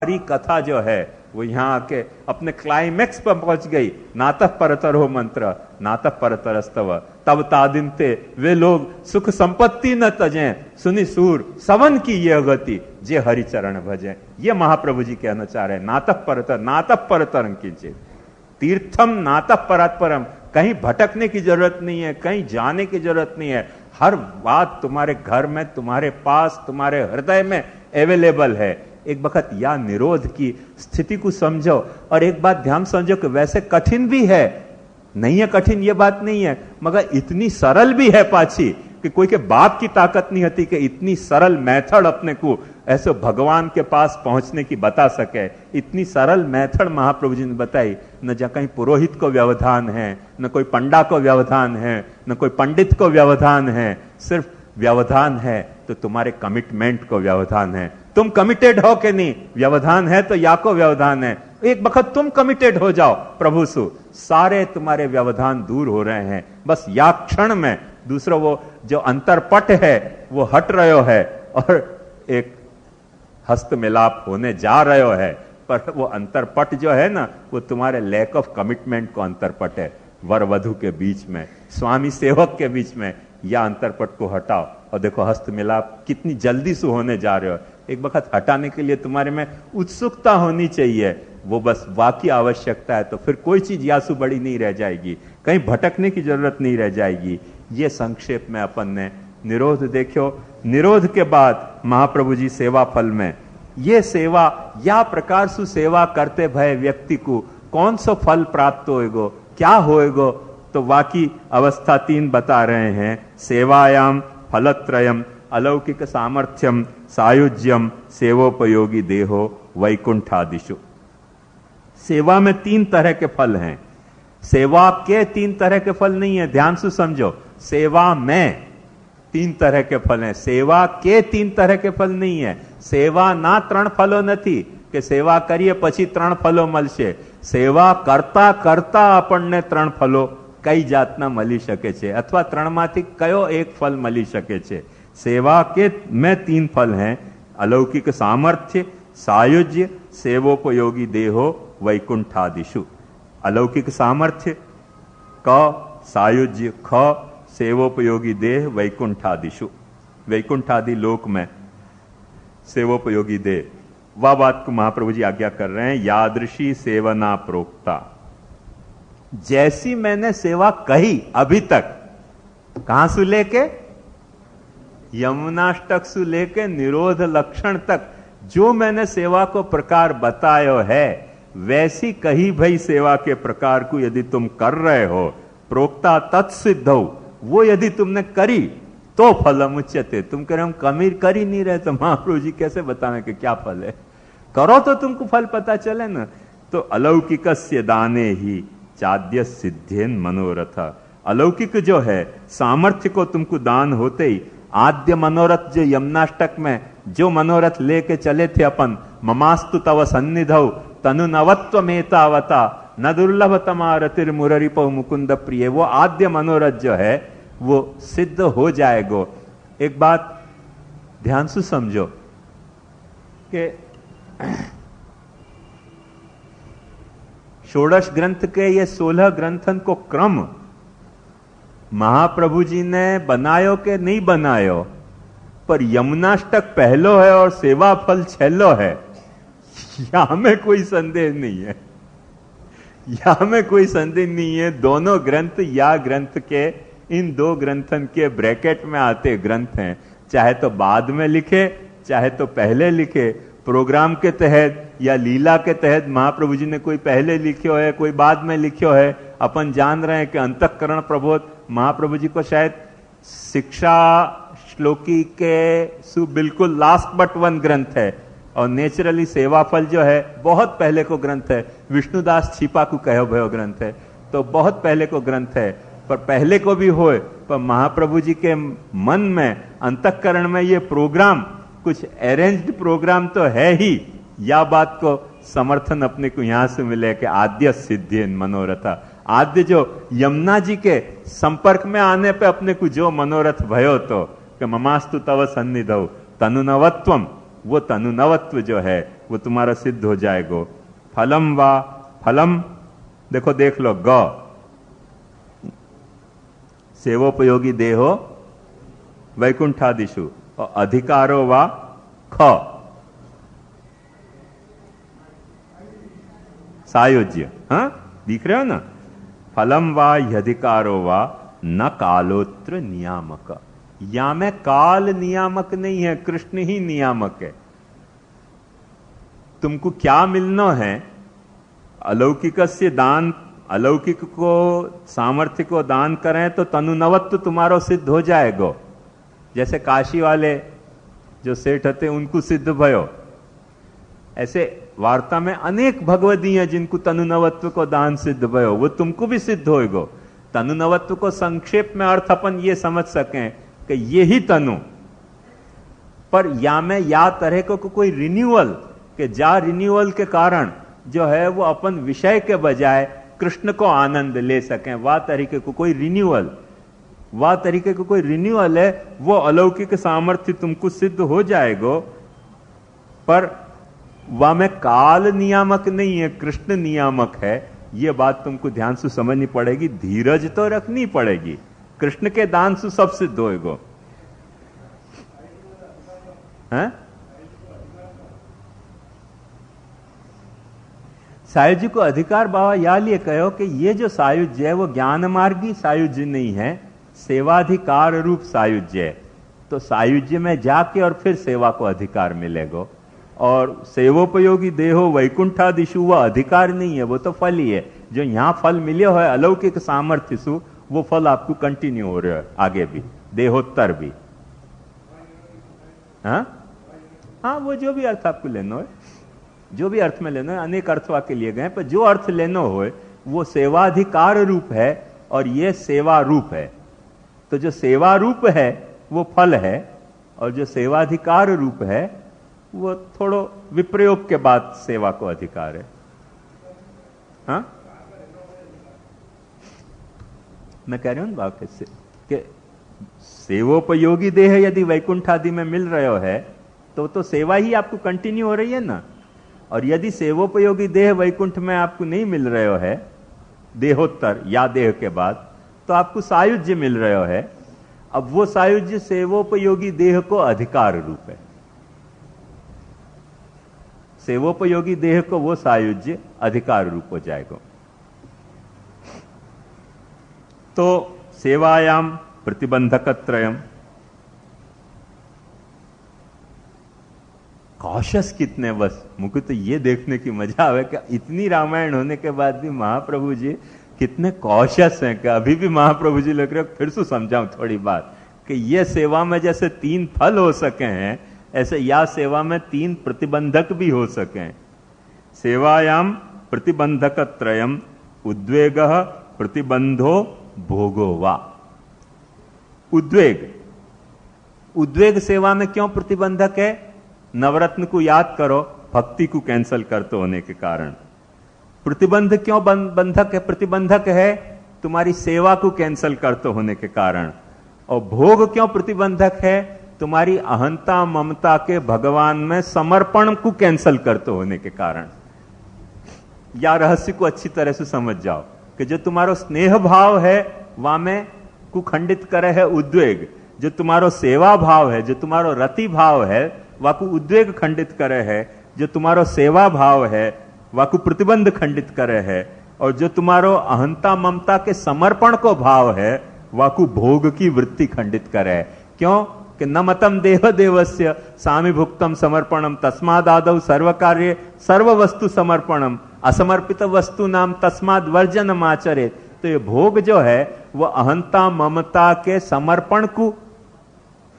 सारी कथा जो है वो यहाँ आके अपने क्लाइमैक्स पर पहुंच गई। नातः परतर हो मंत्र, नातः परतरस्तव, तब तादिनते वे लोग सुख संपत्ति न तजें, सुनि सूर सवन की ये गति, जे हरि चरण भजें। ये महाप्रभु जी कहना चाह रहे हैं, नातः परतरम कीजिए, तीर्थम नातः परात्परम। कहीं भटकने की जरूरत नहीं है, कहीं जाने की जरूरत नहीं है। हर बात तुम्हारे घर में, तुम्हारे पास, तुम्हारे हृदय में अवेलेबल है। एक वक्त या निरोध की स्थिति को समझो। और एक बात ध्यान समझो कि वैसे कठिन भी है, नहीं है कठिन ये बात नहीं है, मगर इतनी सरल भी है पाछी कि कोई के बाप की ताकत नहीं होती कि इतनी सरल मेथड अपने को ऐसे भगवान के पास पहुंचने की बता सके। इतनी सरल मेथड महाप्रभु जी ने बताई। न जहाँ कहीं पुरोहित को व्यवधान है, न कोई पंडा को व्यवधान है, न कोई पंडित को व्यवधान है। सिर्फ व्यवधान है तो तुम्हारे कमिटमेंट को व्यवधान है। तुम कमिटेड हो कि नहीं, व्यवधान है तो या को व्यवधान है। एक वक्त तुम कमिटेड हो जाओ प्रभु सु, सारे तुम्हारे व्यवधान दूर हो रहे हैं। बस या क्षण में दूसरा वो जो अंतरपट है वो हट रहे है और एक हस्त मिलाप होने जा रहे है। पर वो अंतरपट जो है ना, वो तुम्हारे लैक ऑफ कमिटमेंट को अंतरपट है। वर वधु के बीच में, स्वामी सेवक के बीच में, या अंतरपट को हटाओ और देखो हस्त मिलाप कितनी जल्दी से होने जा रहे हो। एक वक्त हटाने के लिए तुम्हारे में उत्सुकता होनी चाहिए, वो बस वाकई आवश्यकता है। तो फिर कोई चीज यासु बड़ी नहीं रह जाएगी, कहीं भटकने की जरूरत नहीं रह जाएगी। ये संक्षेप में अपन ने निरोध देखो। निरोध के बाद महाप्रभु जी सेवा फल में, ये सेवा या प्रकार से सेवा करते भय व्यक्ति को कौन सा फल प्राप्त होएगो, क्या होएगो, तो वाकई अवस्था 3 बता रहे हैं। सेवायाम फलत्रयम अलौकिक सामर्थ्यम सायुज्यम सेवोपयोगी देहो वैकुंठादिशु। सेवा में 3 तरह के फल हैं। सेवा के 3 तरह के फल नहीं है, ध्यान से समझो। सेवा में 3 तरह के फल हैं, सेवा के 3 तरह के फल नहीं है। सेवा ना 3 फलो નથી કે સેવા કરીએ પછી 3 ફલો મળશે। સેવા કરતા કરતા આપણને 3 ફલો કઈ જાતના મળી શકે છે, અથવા 3 માંથી કયો એક ફલ મળી શકે છે। सेवा के में 3 फल हैं, अलौकिक सामर्थ्य, सायुज्य, सेवोपयोगी देहो वैकुंठादिशु। अलौकिक सामर्थ्य क, सायुज्य ख, सेवोपयोगी देह वैकुंठादिशु। वैकुंठादि लोक में सेवोपयोगी देह, वह बात को महाप्रभु जी आज्ञा कर रहे हैं। यादृशी सेवना प्रोक्ता, जैसी मैंने सेवा कही अभी तक, कहां से लेके यमुनाष्टक से लेके निरोध लक्षण तक जो मैंने सेवा को प्रकार बतायो है, वैसी कही भई सेवा के प्रकार को यदि तुम कर रहे हो, प्रोक्ता तत्सिद्ध हो, वो यदि तुमने करी तो फलम उच्यते। तुम कह रहे हम कमी कर ही नहीं रहे, तो महाप्रभु जी कैसे बताना कि क्या फल है। करो तो तुमको फल पता चले ना। तो अलौकिकस्य दाने ही चाद्य सिद्धेन मनोरथ। अलौकिक जो है सामर्थ्य को तुमको दान होते ही, आद्य मनोरथ जो यमुनाष्टक में जो मनोरथ लेके चले थे अपन, ममास्तु तव सन्निधौ तनु नवत्वमेतावता न दुर्लभतमा रतिर मुररिपौ मुकुंद प्रिय, वो आद्य मनोरथ जो है वो सिद्ध हो जाएगो। एक बात ध्यान से समझो कि षोडश ग्रंथ के ये 16 ग्रंथन को क्रम महाप्रभु जी ने बनायो के नहीं बनायो, पर यमुनाष्टक पहलो है और सेवा फल छेलो है, यहां में कोई संदेह नहीं है। यहां में कोई संदेह नहीं है। दोनों ग्रंथ या ग्रंथ के, इन 2 ग्रंथन के ब्रैकेट में आते ग्रंथ हैं। चाहे तो बाद में लिखे, चाहे तो पहले लिखे। प्रोग्राम के तहत या लीला के तहत महाप्रभु जी ने कोई पहले लिखो है, कोई बाद में लिखो है। अपन जान रहे हैं कि अंतःकरण प्रबोध महाप्रभु जी को शायद शिक्षा श्लोकी के बिल्कुल लास्ट बट 1 ग्रंथ है, और नेचुरली सेवा फल जो है बहुत पहले को ग्रंथ है। विष्णुदास छिपा को कहो भयो ग्रंथ है, तो बहुत पहले को ग्रंथ है। पर पहले को भी होए, पर महाप्रभु जी के मन में, अंतःकरण में ये प्रोग्राम कुछ अरेंज्ड प्रोग्राम तो है ही। या बात को समर्थन अपने को यहां से मिले कि आद्य सिद्धेन मनोरथ। आद्य जो यमुना जी के संपर्क में आने पे अपने को जो मनोरथ भयो, तो कि ममास्तु तव सन्निधौ तनुनवत्वम, वो तनुनवत्व जो है वो तुम्हारा सिद्ध हो जाएगा। फलम वा, फलम देखो देख लो, ग सेवोपयोगी देहो वैकुंठादिशु, और अधिकारो वा ख सायुज्य। हाँ दिख रहे हो ना, फलम वा यधिकारो वा न कालोत्र नियामक। या में काल नियामक नहीं है, कृष्ण ही नियामक है। तुमको क्या मिलना है, अलौकिक से दान, अलौकिक को सामर्थ्य को दान करें तो तनुनवत्व तुम्हारो सिद्ध हो जाएगा। जैसे काशी वाले जो सेठ थे उनको सिद्ध भयो, ऐसे वार्ता में अनेक भगवदी हैं जिनको तनुनवत्व को दान सिद्ध भयो, वो तुमको भी सिद्ध होएगो। तनुनवत्व को संक्षेप में अर्थ अपन ये समझ सकें कि ये ही तनु, पर या में या तरह को कोई रिन्यूअल, के जा रिन्यूअल के कारण जो है वो अपन विषय के बजाय कृष्ण को आनंद ले सकें, वह तरीके को कोई रिन्यूअल, वह तरीके को कोई रिन्यूअल है, वो अलौकिक सामर्थ्य तुमको सिद्ध हो जाएगा। पर वह में काल नियामक नहीं है, कृष्ण नियामक है। ये बात तुमको ध्यान से समझनी पड़ेगी, धीरज तो रखनी पड़ेगी। कृष्ण के दान से सब सिद्ध होएगा। हैं? सायुज्य को अधिकार बाबा या लिए कहो कि ये जो सायुज्य है वो ज्ञान मार्गी सायुज्य नहीं है, सेवाधिकार रूप सायुज्य है। तो सायुज्य में जाके और फिर सेवा को अधिकार मिलेगा। और सेवोपयोगी देहो वैकुंठादिशु वह अधिकार नहीं है, वो तो फल ही है। जो यहां फल मिले हो है अलौकिक सामर्थ्य सु, वो फल आपको कंटिन्यू हो रहा है आगे भी, देहोत्तर भी। हाँ वो जो भी अर्थ आपको लेना है, जो भी अर्थ में लेना है, अनेक अर्थ वाक्य लिए गए, पर जो अर्थ लेना हो वो सेवाधिकार रूप है और ये सेवा रूप है। तो जो सेवा रूप है वो फल है, और जो सेवाधिकार रूप है वो थोड़ो विप्रयोग के बाद सेवा को अधिकार है। हाँ मैं कह रहा हूं बात कैसे कि सेवोपयोगी देह यदि वैकुंठ आदि में मिल रहे है तो सेवा ही आपको कंटिन्यू हो रही है ना। और यदि सेवोपयोगी देह वैकुंठ में आपको नहीं मिल रहे है, देहोत्तर या देह के बाद, तो आपको सायुज्य मिल रहे है। अब वो सायुज्य सेवोपयोगी देह को अधिकार रूप है, सेवोपयोगी देह को वो सायुज्य अधिकार रूप हो जाएगा। तो सेवायाम प्रतिबंधकत्रयम, कॉशस कितने, बस मुझे तो ये देखने की मजा आवे कि इतनी रामायण होने के बाद भी महाप्रभु जी कितने कॉशस हैं। कि अभी भी महाप्रभु जी लग रहे, फिर से समझाऊं थोड़ी बात, कि ये सेवा में जैसे 3 फल हो सके हैं, ऐसे या सेवा में 3 प्रतिबंधक भी हो सके। सेवायाम प्रतिबंधकत्रयम उद्वेग प्रतिबंधो भोगो वा। उद्वेग, उद्वेग सेवा में क्यों प्रतिबंधक है? नवरत्न को याद करो, भक्ति को कैंसल करते होने के कारण। प्रतिबंध क्यों बंधक है? प्रतिबंधक है तुम्हारी सेवा को कैंसल करते होने के कारण। और भोग क्यों प्रतिबंधक है? तुम्हारी अहंता ममता के भगवान में समर्पण को कैंसल करते होने के कारण। या रहस्य को अच्छी तरह से समझ जाओ कि जो तुम्हारो स्नेह भाव है वहां में को खंडित करे है उद्वेग, जो तुम्हारो सेवा भाव है, जो तुम्हारो रति भाव है वह को उद्वेग खंडित करे है, जो तुम्हारो सेवा भाव है वह को प्रतिबंध खंडित करे है, और जो तुम्हारो अहंता ममता के समर्पण को भाव है वह को भोग की वृत्ति खंडित करे है। क्यों? कि न मतम देह देवस्य सामी भुक्तम समर्पणम तस्मादादौ सर्व कार्य सर्व वस्तु समर्पणम असमर्पित वस्तु नाम तस्माद वर्जनम आचरे। तो ये भोग जो है वो अहंता ममता के समर्पण को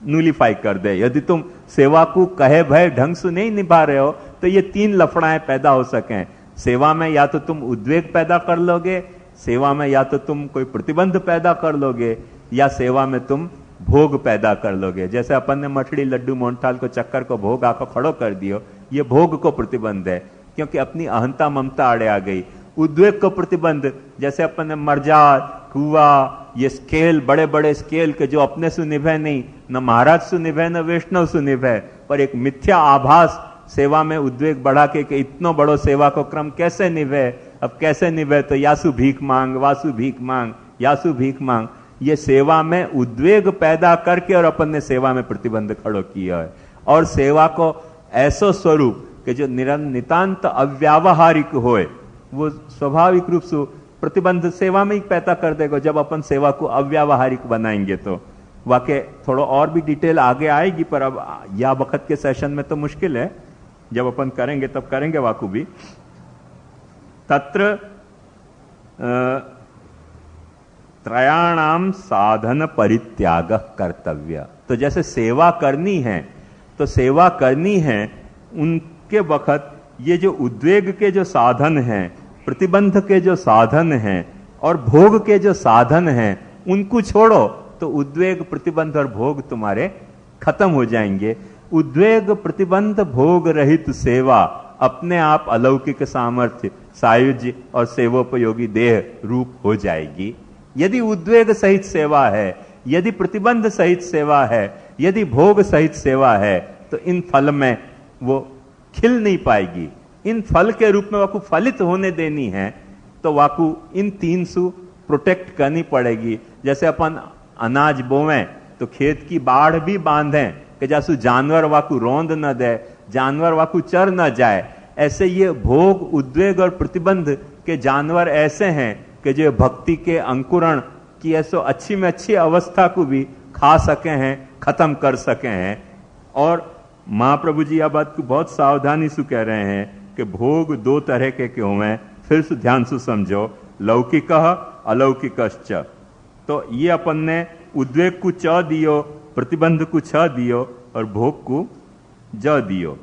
न्यूलिफाई कर दे। यदि तुम सेवा को कहे भय ढंग से नहीं निभा रहे हो तो ये 3 लफड़ाएं पैदा हो सकें। सेवा में या तो तुम उद्वेग पैदा कर लोगे, सेवा में या तो तुम कोई प्रतिबंध पैदा कर लोगे, या सेवा में तुम भोग पैदा कर लोगे। जैसे अपन ने मठड़ी लड्डू मोहनथाल को चक्कर को भोग आकर खड़ो कर दियो, ये भोग को प्रतिबंध है, क्योंकि अपनी अहंता ममता आड़े आ गई। उद्वेग को प्रतिबंध, जैसे अपन ने मरजा कुआ ये स्केल, बड़े बड़े स्केल के जो अपने से निभे नहीं, न महाराज से निभे न वैष्णव से निभे, पर एक मिथ्या आभास सेवा में उद्वेग बढ़ा के कि इतनो बड़ो सेवा को क्रम कैसे निभे, अब कैसे निभे, तो यासु भीख मांग, वासु भीख मांग, यासु भीख मांग, ये सेवा में उद्वेग पैदा करके और अपन ने सेवा में प्रतिबंध खड़ो किया है। और सेवा को ऐसो स्वरूप कि जो नितांत अव्यावहारिक होए, वो स्वाभाविक रूप से प्रतिबंध सेवा में ही पैदा कर देगा। जब अपन सेवा को अव्यावहारिक बनाएंगे तो वाकई थोड़ा और भी डिटेल आगे आएगी, पर अब या वक्त के सेशन में तो मुश्किल है, जब अपन करेंगे तब करेंगे वाकु भी। तत्र त्रयाणाम साधन परित्याग कर्तव्य। तो जैसे सेवा करनी है, तो सेवा करनी है उनके वक्त ये जो उद्वेग के जो साधन हैं, प्रतिबंध के जो साधन हैं और भोग के जो साधन हैं, उनको छोड़ो तो उद्वेग, प्रतिबंध और भोग तुम्हारे खत्म हो जाएंगे। उद्वेग, प्रतिबंध, भोग रहित सेवा अपने आप अलौकिक सामर्थ्य, सायुज्य और सेवोपयोगी देह रूप हो जाएगी। यदि उद्वेग सहित सेवा है, यदि प्रतिबंध सहित सेवा है, यदि भोग सहित सेवा है, तो इन फल में वो खिल नहीं पाएगी। इन फल के रूप में वाकु फलित होने देनी है तो वाकु इन 300 प्रोटेक्ट करनी पड़ेगी। जैसे अपन अनाज बोवें तो खेत की बाढ़ भी बांधें कि जैसे जानवर वाकु रौंद न दे, जानवर वाकु चर न जाए, ऐसे ये भोग, उद्वेग और प्रतिबंध के जानवर ऐसे हैं कि जो भक्ति के अंकुरण की ऐसो अच्छी में अच्छी अवस्था को भी खा सके हैं, खत्म कर सके हैं। और महाप्रभु जी यह बात को बहुत सावधानी से कह रहे हैं कि भोग 2 तरह के क्यों हैं, फिर से ध्यान से समझो, लौकिक अलौकिकश्च। तो ये अपन ने उद्वेग को च दियो, प्रतिबंध को छ दियो और भोग को ज दियो।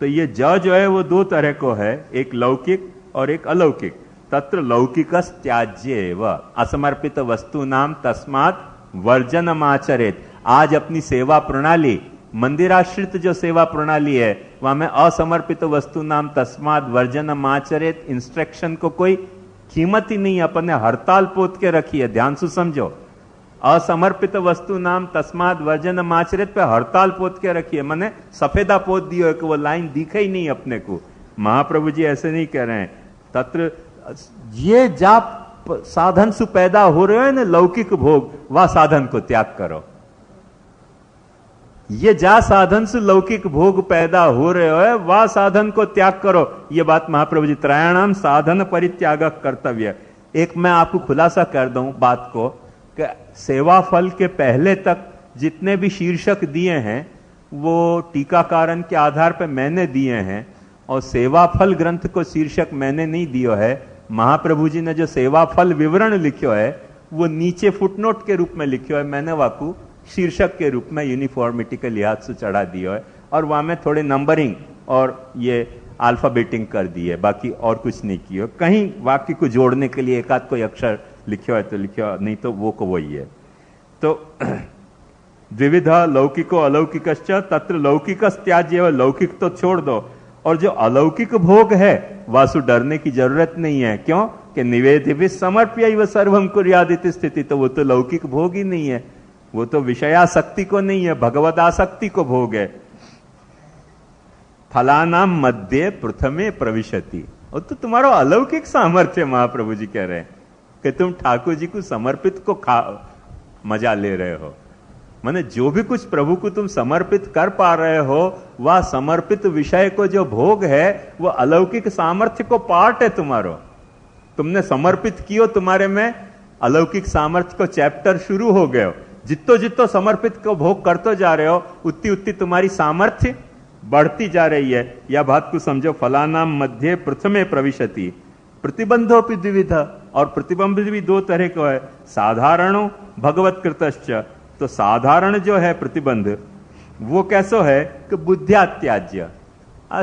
तो ये ज जो है वो 2 तरह को है, एक लौकिक और एक अलौकिक। तत्र लौकिकस त्याज्येव असमर्पित वस्तु नाम तस्मात् वर्जनमाचरेत। आज अपनी सेवा प्रणाली, मंदिराश्रित जो सेवा प्रणाली है, वहां में असमर्पित वस्तु नाम तस्माद वर्जनमाचरेत इंस्ट्रक्शन को कोई कीमत ही नहीं, अपन ने हड़ताल पोत के रखी है। ध्यान से समझो, असमर्पित वस्तु नाम तस्माद वर्जनमाचरेत पे हड़ताल पोत के रखी है, मैंने सफेदा पोत दियो है कि वो लाइन दिखे ही नहीं अपने को। महाप्रभु जी ऐसे नहीं कह रहे हैं। तत्र ये जाप साधन से पैदा हो रहे हैं ना लौकिक भोग, वह साधन को त्याग करो। ये जा साधन से लौकिक भोग पैदा हो रहे हो, वह साधन को त्याग करो। ये बात महाप्रभु जी त्रयाणाम साधन परित्याग कर्तव्य। एक मैं आपको खुलासा कर दूं बात को कि सेवा फल के पहले तक जितने भी शीर्षक दिए हैं वो टीकाकारण के आधार पर मैंने दिए हैं, और सेवा फल ग्रंथ को शीर्षक मैंने नहीं दिया है। महाप्रभु जी ने जो सेवा फल विवरण लिखो है वो नीचे फुटनोट के रूप में लिखो है, मैंने वाकू शीर्षक के रूप में यूनिफॉर्मिटी के लिहाज से चढ़ा दिया है, और वहां में थोड़े नंबरिंग और ये अल्फाबेटिंग कर दी है, बाकी और कुछ नहीं किया। कहीं वाक्य को जोड़ने के लिए एक आध कोई अक्षर लिखो है तो लिखो, नहीं तो वो को वही है। तो द्विविधा लौकिको अलौकिकश्च तत्र लौकिकस् त्याज्य, लौकिक तो छोड़ दो, और जो अलौकिक भोग है वासु डरने की जरूरत नहीं है। क्यों कि निवेदित समर्प्य सर्वम कुर्यादिति स्थिति, तो वो तो लौकिक भोग ही नहीं है, वो तो विषयासक्ति को नहीं है, भगवदासक्ति को भोग है। फलानाम मध्य प्रथमे प्रविशति, और तो तुम्हारा अलौकिक सामर्थ्य महाप्रभु जी कह रहे हैं कि तुम ठाकुर जी को समर्पित को मजा ले रहे हो। माने जो भी कुछ प्रभु को तुम समर्पित कर पा रहे हो, वह समर्पित विषय को जो भोग है वो अलौकिक सामर्थ्य को पार्ट है तुम्हारो। तुमने समर्पित कियो, तुम्हारे में अलौकिक सामर्थ्य को चैप्टर शुरू हो गए। जितो जितो समर्पित को भोग करते जा रहे हो, उतनी उतनी तुम्हारी सामर्थ्य बढ़ती जा रही है। यह बात को समझो। फलानाम मध्य प्रथमे प्रविशति, प्रतिबंधोपि द्विविधा, और प्रतिबंध भी 2 तरह का है। साधारणो भगवत कृतश्च, तो साधारण जो है प्रतिबंध वो कैसो है कि बुद्धिया त्याज्य।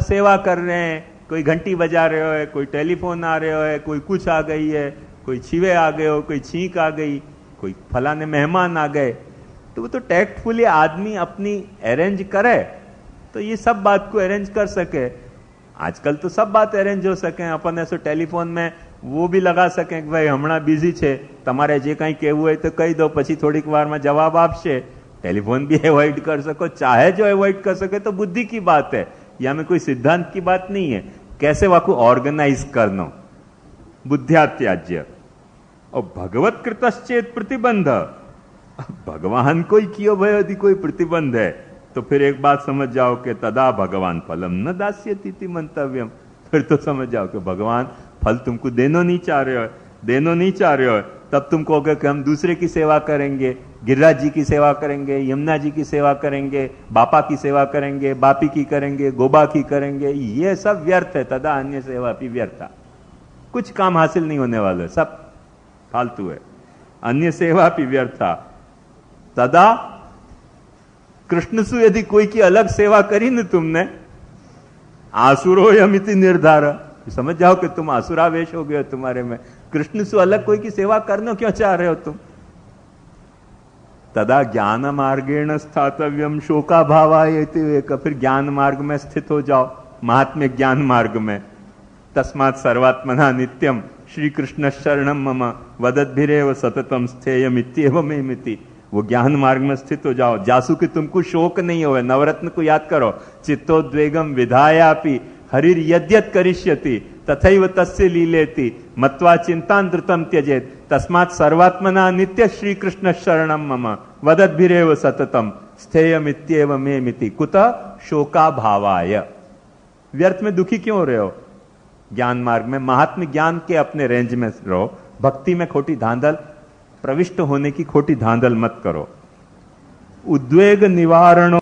सेवा कर रहे हैं, कोई घंटी बजा रहे हो, कोई टेलीफोन आ रहे हो, कोई कुछ आ गई है, कोई छिवे आ गए हो, कोई छींक आ गई, कोई फलाने मेहमान आ गए, तो वो तो टैक्टफुली आदमी अपनी अरेंज करे तो ये सब बात को अरेंज कर सके। आजकल तो सब बात अरेंज हो सके। अपन ऐसे टेलीफोन में वो भी लगा सके कि भाई हमणा बिजी छे, तमारे जे कहीं कहવું હોય तो कही दो, પછી થોડીક વારમાં જવાબ આપશે। टेलीफोन भी अवॉइड कर सको, चाहे जो अवॉइड कर सके तो बुद्धि की बात है। या में कोई सिद्धांत की बात नहीं है, कैसे वाकू ऑर्गेनाइज करनो बुद्ध्या त्याज्य। और भगवत कृतश्चेत प्रतिबंध, भगवान कोई कियो भय यदि कोई प्रतिबंध है तो फिर एक बात समझ जाओ कि तदा भगवान फलम न दास्यति मंतव्यम, फिर तो समझ जाओ कि भगवान फल तुमको देनो नहीं चाह रहे हो। तब तुम कहोगे कि हम दूसरे की सेवा करेंगे, गिरिराज जी की सेवा करेंगे, यमुना जी की सेवा करेंगे, बापा की सेवा करेंगे, बापी की करेंगे, गोबा की करेंगे, ये सब व्यर्थ है। तदा अन्य सेवा भी व्यर्था, कुछ काम हासिल नहीं होने वाला, सब फालतू है। अन्य सेवा भी व्यर्था। तदा कृष्ण सु यदि कोई की अलग सेवा करी न तुमने, आसुरो यमिति निर्धार, समझ जाओ कि तुम आसुरावेश हो गए तुम्हारे में। कृष्ण से अलग कोई की सेवा करना क्यों चाह रहे हो तुम? तदा ज्ञान मार्गेण स्थातव्यम शोका भावायति, फिर ज्ञान मार्ग में स्थित हो जाओ, महात्म्य ज्ञान मार्ग में। तस्मात् सर्वात्मना नित्यम श्री कृष्ण शरणम मम वदद्भिरेव सततम स्थेयमित्येव मेमिति, वो ज्ञान मार्ग में स्थित हो जाओ। जासु कि तुमको शोक नहीं होवे। नवरत्न को याद करो, चित्तोद्वेगम विधायापि हरिर यद्यत करिष्यति तथैव तस्य लीलेति मत्वा चिंतांतृतम त्यजेत तस्मात् सर्वात्मना नित्य श्री कृष्ण शरणम मम वदद्भिरेव सततम स्थेयमित्येव मेमिति कुतः शोका भावाय। व्यर्थ में दुखी क्यों हो रहे हो? ज्ञान मार्ग में महात्म्य ज्ञान के अपने रेंज में रहो, भक्ति में खोटी धांधल, प्रविष्ट होने की खोटी धांधल मत करो। उद्वेग निवारणो